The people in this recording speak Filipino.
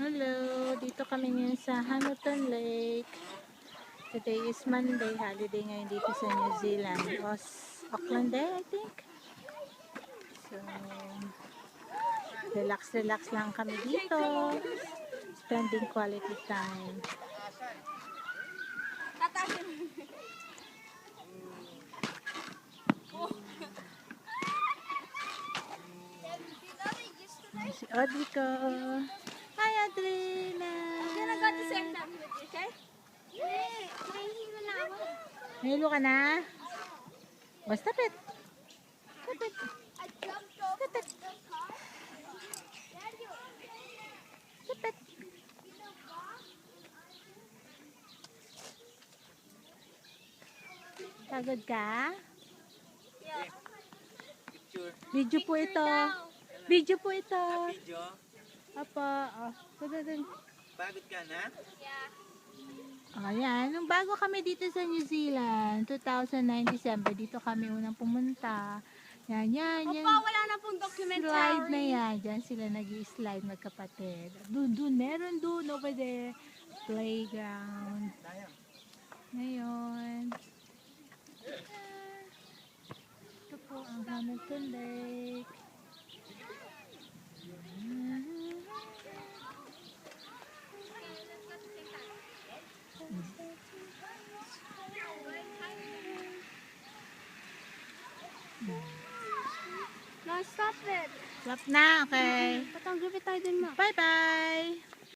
Hello, dito kami ngayon sa Hamilton Lake. Today is Monday, holiday ngayon dito sa New Zealand. Auckland Day, I think. So, relax lang kami dito. Spending quality time. Si Audrey ko. Hi, Adrina. Nahilo ka na? Basta pit. Tapit. Tapit. Tapit. Pagod ka? Video po ito. Video po ito. Video? Apa. Pagod ka na? Ayan, nung bago kami dito sa New Zealand, 2009 December, dito kami unang pumunta. Yan. Wala na pong documentary. Slide na yan. Diyan sila nag-i-slide magkapatid. Meron doon over there. Playground. Ngayon. Ito po ang Hamilton Lake. No, stop it. Stop na, okay. Patang gabi tayo din, ma. Bye-bye.